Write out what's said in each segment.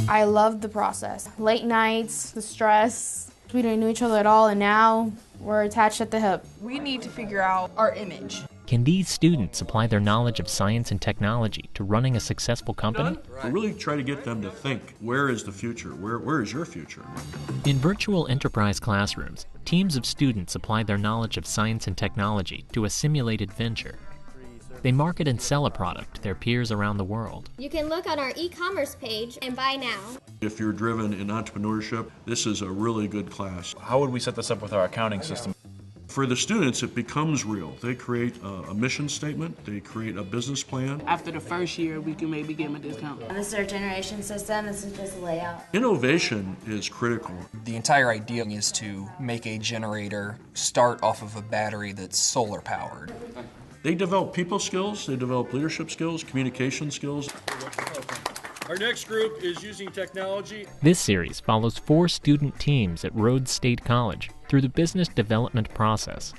I loved the process. Late nights, the stress. We didn't know each other at all, and now we're attached at the hip. We need to figure out our image. Can these students apply their knowledge of science and technology to running a successful company? We really try to get them to think, where is the future? Where is your future? In virtual enterprise classrooms, teams of students apply their knowledge of science and technology to a simulated venture. They market and sell a product to their peers around the world. You can look on our e-commerce page and buy now. If you're driven in entrepreneurship, this is a really good class. How would we set this up with our accounting system? For the students, it becomes real. They create a mission statement, they create a business plan. After the first year, we can maybe give them a discount. This is our generation system, this is just a layout. Innovation is critical. The entire idea is to make a generator start off of a battery that's solar powered. They develop people skills, they develop leadership skills, communication skills. Our next group is using technology. This series follows 4 student teams at Rhodes State College through the business development process.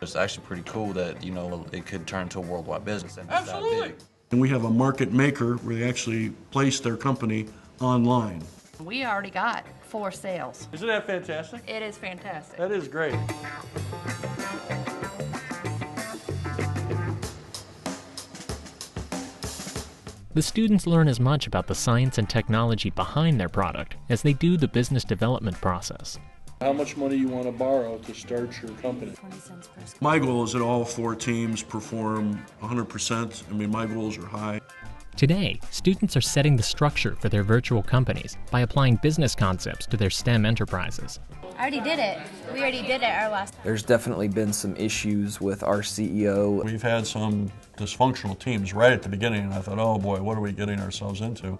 It's actually pretty cool that, it could turn into a worldwide business. And Absolutely. And we have a market maker where they actually place their company online. We already got 4 sales. Isn't that fantastic? It is fantastic. That is great. The students learn as much about the science and technology behind their product as they do the business development process. How much money you want to borrow to start your company? 20 cents per square. My goal is that all 4 teams perform 100%. I mean, my goals are high. Today, students are setting the structure for their virtual companies by applying business concepts to their STEM enterprises. I already did it. We already did it our last time. There's definitely been some issues with our CEO. We've had some dysfunctional teams right at the beginning, and I thought, oh boy, what are we getting ourselves into?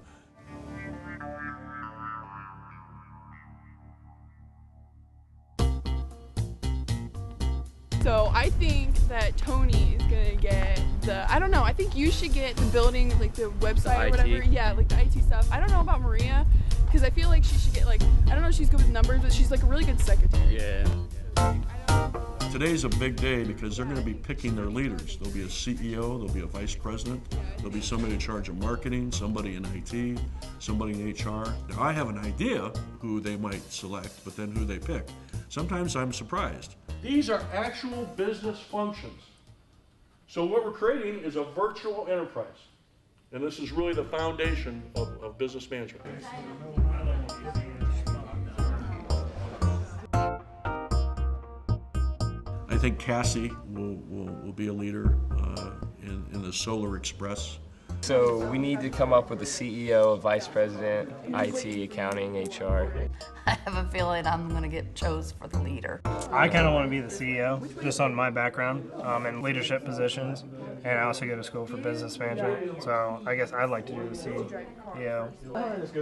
So I think that Tony is gonna get I think you should get the building, like the website or whatever. Yeah, like the IT stuff. I don't know about Maria, because I feel like she should get I don't know if she's good with numbers, but she's like a really good secretary. Yeah. Today's a big day because they're going to be picking their leaders. There'll be a CEO, there'll be a vice president, there'll be somebody in charge of marketing, somebody in IT, somebody in HR. Now, I have an idea who they might select, but then who they pick. Sometimes I'm surprised. These are actual business functions. So what we're creating is a virtual enterprise. And this is really the foundation of business management. I think Cassie will be a leader in the Solar Express. So we need to come up with a CEO, a vice president, IT, accounting, HR. I have a feeling I'm going to get chose for the leader. I kind of want to be the CEO, just on my background in leadership positions, and I also go to school for business management, so I guess I'd like to do the CEO.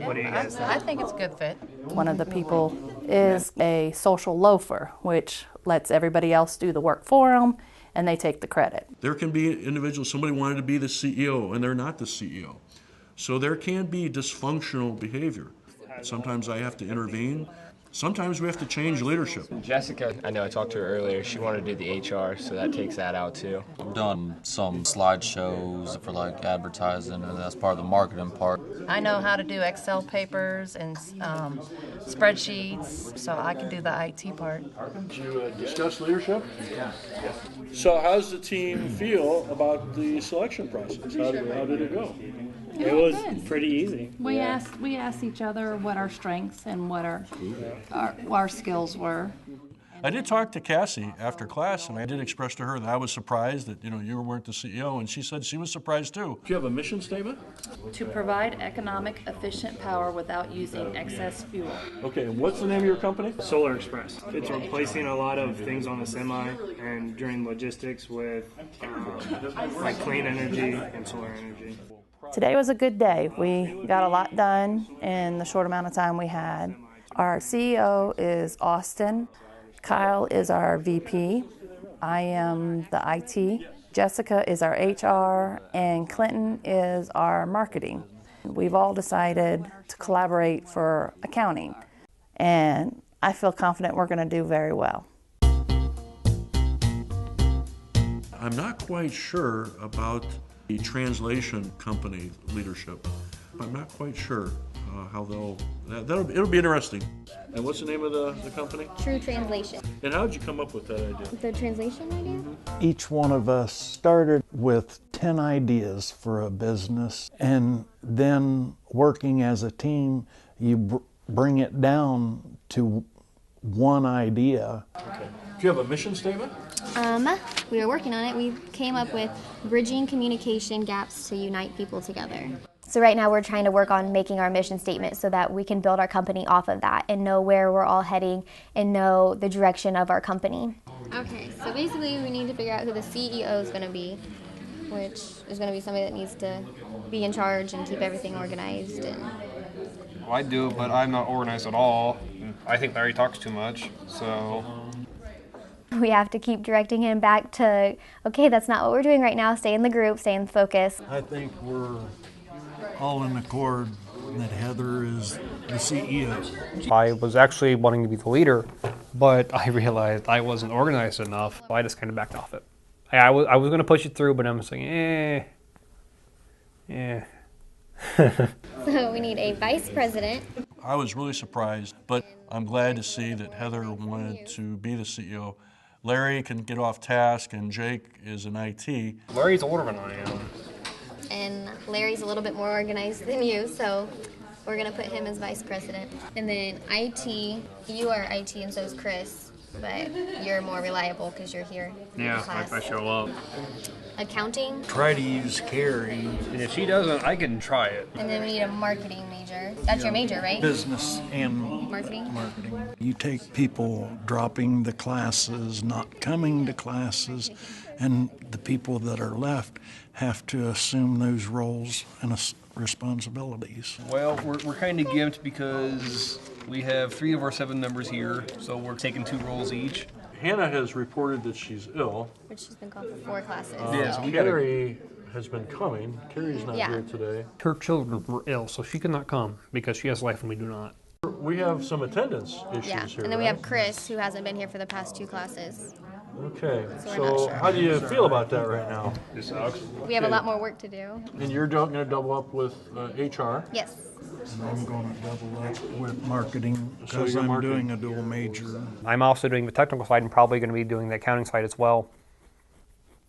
What do you guys think? I think it's a good fit. One of the people is a social loafer, which lets everybody else do the work for them, and they take the credit. There can be individuals, somebody wanted to be the CEO, and they're not the CEO. So there can be dysfunctional behavior. Sometimes I have to intervene. Sometimes we have to change leadership. Jessica, I know I talked to her earlier, she wanted to do the HR, so that takes that out too. I've done some slideshows for advertising, and that's part of the marketing part. I know how to do Excel papers and spreadsheets, so I can do the IT part. Did you discuss leadership? Yeah. So how does the team feel about the selection process? How did it go? It was pretty easy. We asked each other what our strengths and what our skills were. I did talk to Cassie after class, and I did express to her that I was surprised that you weren't the CEO, and she said she was surprised too. Do you have a mission statement? To provide economic, efficient power without using excess fuel. Okay, and what's the name of your company? Solar Express. It's replacing a lot of things on the semi and doing logistics with clean energy and solar energy. Today was a good day. We got a lot done in the short amount of time we had. Our CEO is Austin. Kyle is our VP. I am the IT. Jessica is our HR, and Clinton is our marketing. We've all decided to collaborate for accounting, and I feel confident we're going to do very well. I'm not quite sure about the translation company leadership. I'm not quite sure it'll be interesting. And what's the name of the company? True Translation. And how did you come up with that idea? The translation idea? Each one of us started with 10 ideas for a business, and then working as a team, you bring it down to one idea. Okay. Do you have a mission statement? We were working on it. We came up with bridging communication gaps to unite people together. So right now we're trying to work on making our mission statement so that we can build our company off of that and know where we're all heading and know the direction of our company. Okay, so basically we need to figure out who the CEO is going to be, which is going to be somebody that needs to be in charge and keep everything organized. Well, I do, but I'm not organized at all. I think Larry talks too much, so... We have to keep directing him back to, okay, that's not what we're doing right now. Stay in the group, stay in the focus. I think we're all in accord that Heather is the CEO. I was actually wanting to be the leader, but I realized I wasn't organized enough, so I just kind of backed off it. I was going to push it through, but I'm saying, So we need a vice president. I was really surprised, but I'm glad to see that Heather wanted to be the CEO. Larry can get off task, and Jake is in IT. Larry's older than I am. And Larry's a little bit more organized than you, so we're going to put him as vice president. And then IT, you are IT and so is Chris, but you're more reliable because you're here in class. I show up. Accounting. Try to use Carrie. And if she doesn't, I can try it. And then we need a marketing major. That's your major, right? Business and marketing. You take people dropping the classes, not coming to classes, and the people that are left have to assume those roles and responsibilities. Well, we're kind of gimped because we have 3 of our 7 members here, so we're taking 2 roles each. Hannah has reported that she's ill. But she's been called for 4 classes. Yes, so. Carrie has been coming. Carrie's not here today. Her children were ill, so she could not come because she has life and we do not. We have some attendance issues here. And then we have Chris, who hasn't been here for the past 2 classes. Okay, so how do you feel about that right now? It sucks. We have a lot more work to do. And you're going to double up with HR? Yes. And I'm going to double up with marketing because I'm doing a dual major. I'm also doing the technical side and probably going to be doing the accounting side as well.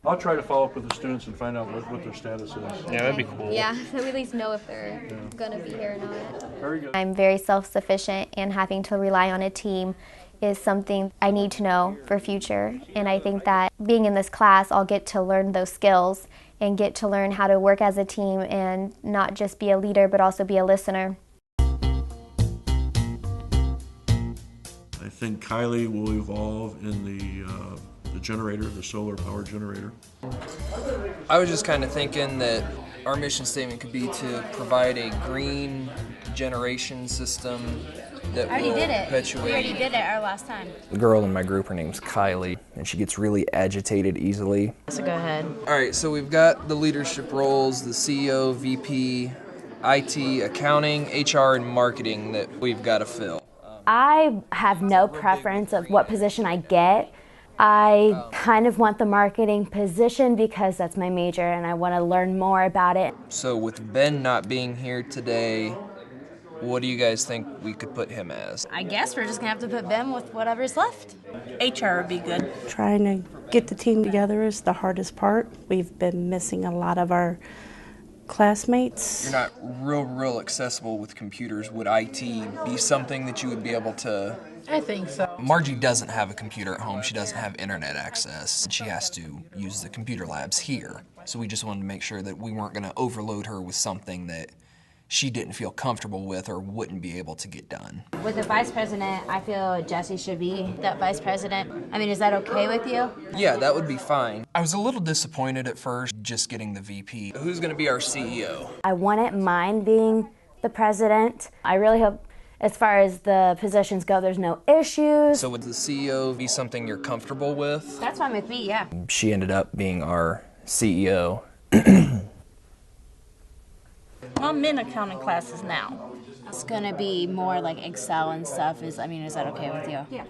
I'll try to follow up with the students and find out what their status is. Yeah, that'd be cool. Yeah, so we at least know if they're going to be here or not. Very good. I'm very self-sufficient, and having to rely on a team is something I need to know for future. And I think that being in this class, I'll get to learn those skills and get to learn how to work as a team and not just be a leader, but also be a listener. I think Kylie will evolve in the generator, the solar power generator. I was just kind of thinking that our mission statement could be to provide a green generation system that will perpetuate. We already did it our last time. The girl in my group, her name's Kylie, and she gets really agitated easily. So go ahead. All right, so we've got the leadership roles, the CEO, VP, IT, accounting, HR, and marketing that we've got to fill. I have no preference of what position I get. I kind of want the marketing position because that's my major and I want to learn more about it. So with Ben not being here today, what do you guys think we could put him as? I guess we're just going to have to put Ben with whatever's left. HR would be good. Trying to get the team together is the hardest part. We've been missing a lot of our classmates. You're not real accessible with computers. Would IT be something that you would be able to... I think so. Margie doesn't have a computer at home. She doesn't have internet access. She has to use the computer labs here. So we just wanted to make sure that we weren't going to overload her with something that she didn't feel comfortable with or wouldn't be able to get done. With the vice president, I feel Jesse should be that vice president. I mean, is that okay with you? Yeah, that would be fine. I was a little disappointed at first just getting the VP. Who's going to be our CEO? I wouldn't mind being the president. I really hope, as far as the positions go, there's no issues. So would the CEO be something you're comfortable with? That's fine with me, yeah. She ended up being our CEO. I'm in accounting classes now. It's going to be more like Excel and stuff. Is that okay with you? Yeah,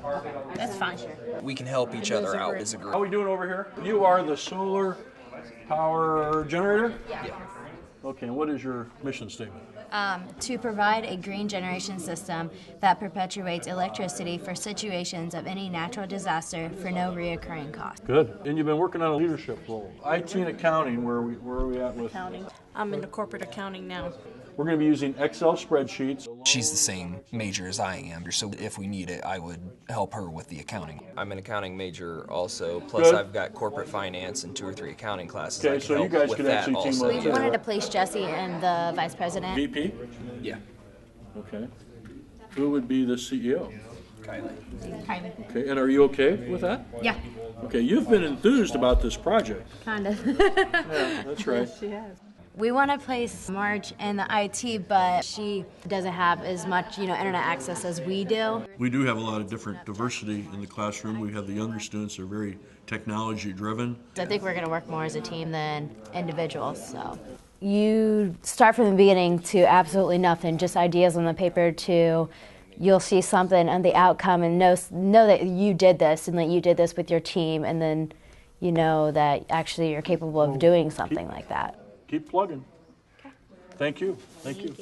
that's fine. Sure. We can help each other out as a group. How are we doing over here? You are the solar power generator? Yeah. Okay, and what is your mission statement? To provide a green generation system that perpetuates electricity for situations of any natural disaster for no reoccurring cost. Good. And you've been working on a leadership role. IT and accounting, where are we at with? Accounting. I'm into corporate accounting now. We're going to be using Excel spreadsheets. She's the same major as I am, so if we need it, I would help her with the accounting. I'm an accounting major also, plus I've got corporate finance and 2 or 3 accounting classes. Okay, so you guys could actually team up. We wanted to place Jesse and the vice president. VP? Yeah. Okay. Who would be the CEO? Kylie. Okay, and are you okay with that? Yeah. Okay, you've been enthused about this project. Kind of. Yeah, that's right. She has. We want to place Marge in the IT, but she doesn't have as much, internet access as we do. We do have a lot of different diversity in the classroom. We have the younger students that are very technology driven. I think we're going to work more as a team than individuals. So you start from the beginning to absolutely nothing, just ideas on the paper, to you'll see something and the outcome and know that you did this and that you did this with your team, and then you know that actually you're capable of doing something like that. Keep plugging. Okay. Thank you. Thank you.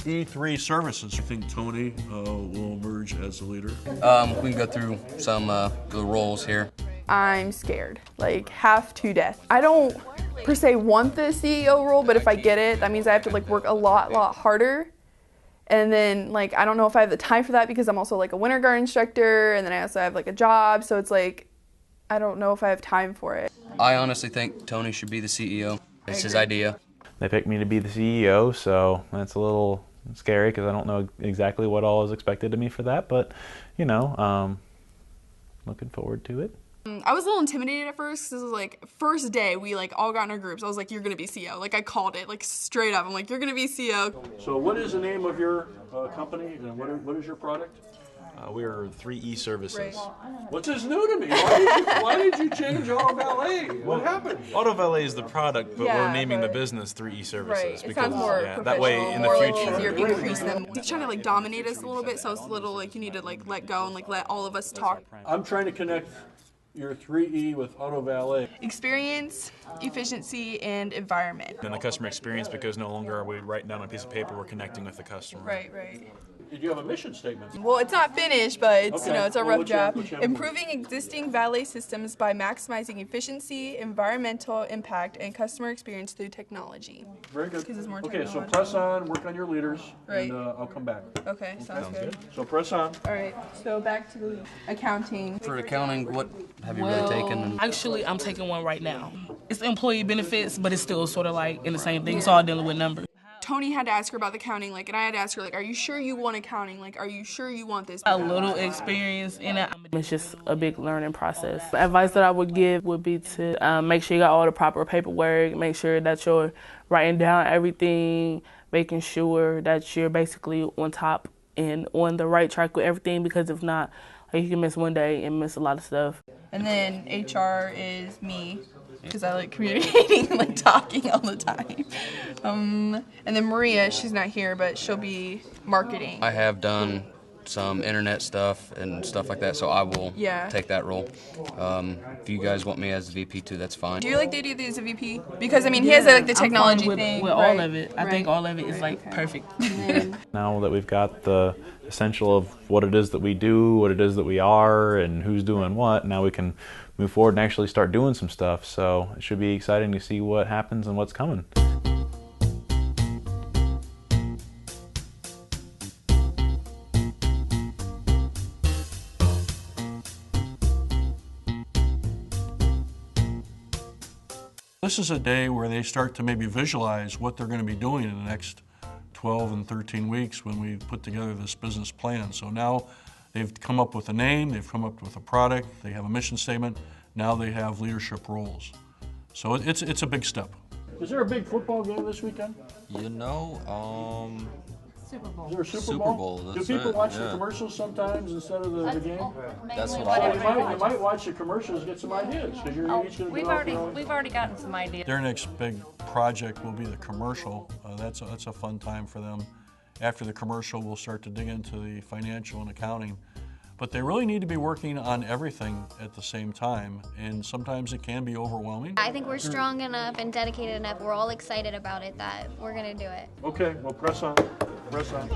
E3 Services. I think Tony will emerge as the leader. We can go through some the roles here. I'm scared, like half to death. I don't per se want the CEO role, but if I get it, that means I have to work a lot harder. And then I don't know if I have the time for that because I'm also a winter guard instructor, and then I also have a job, so it's I don't know if I have time for it. I honestly think Tony should be the CEO. It's his idea. They picked me to be the CEO, so that's a little scary because I don't know exactly what all is expected of me for that, but looking forward to it. I was a little intimidated at first because this was first day we all got in our groups. I was you're gonna be CEO. I called it straight up. I'm you're gonna be CEO. So what is the name of your company and what is your product? We are 3E Services. Right. What's this new to me? Why did you change Auto Valet? What happened? Auto Valet is the product, but Yeah, we're naming the but- business 3E Services. Right. It because sounds more professional, that way in the more future. easier to increase them. He's trying to dominate us a little bit, so it's a little you need to let go and let all of us talk. I'm trying to connect your 3E with Auto Valet. Experience, efficiency, and environment. And the customer experience, because no longer are we writing down on a piece of paper, we're connecting with the customer. Right. Did you have a mission statement? Well, it's not finished, but it's Okay. it's a Well, rough what you have- draft. what you have? Improving existing valet systems by maximizing efficiency, environmental impact, and customer experience through technology. Very good. Because it's more Okay, so technological. press on, work on your leaders, Right. and I'll come back. Okay, sounds good. So press on. All right, so back to the accounting. For accounting, what have you really taken? Actually, I'm taking one right now. It's employee benefits, but it's still sort of in the same thing. It's all dealing with numbers. Tony had to ask her about the accounting, and I had to ask her, are you sure you want accounting? Are you sure you want this? A little experience in it. It's just a big learning process. The advice that I would give would be to make sure you got all the proper paperwork, make sure that you're writing down everything, making sure that you're basically on top and on the right track with everything, because if not, you can miss one day and miss a lot of stuff. And then HR is me, because I like communicating, talking all the time. And then Maria, she's not here, but she'll be marketing. I have done some internet stuff and stuff like that, so I will take that role. If you guys want me as a VP too, that's fine. Do you like the idea that he's a VP? Because he has the technology I'm fine thing. with all of it. I think all of it is perfect. Now that we've got the essential of what it is that we do, what it is that we are, and who's doing what, now we can move forward and actually start doing some stuff. So it should be exciting to see what happens and what's coming. This is a day where they start to maybe visualize what they're going to be doing in the next 12 and 13 weeks when we put together this business plan. So now they've come up with a name, they've come up with a product, they have a mission statement, now they have leadership roles. So it's a big step. Is there a big football game this weekend? Super Bowl. Is there a Super Super Bowl? Bowl, Do that's people it, watch the yeah. commercials sometimes instead of the game? That's what So I you might watch the commercials, get some ideas, because you're each going to We've already gotten some ideas. Their next big project will be the commercial. That's a fun time for them. After the commercial, we'll start to dig into the financial and accounting. But they really need to be working on everything at the same time, and sometimes it can be overwhelming. I think we're strong enough and dedicated enough, we're all excited about it, that we're going to do it. Okay, well, press on. Press on.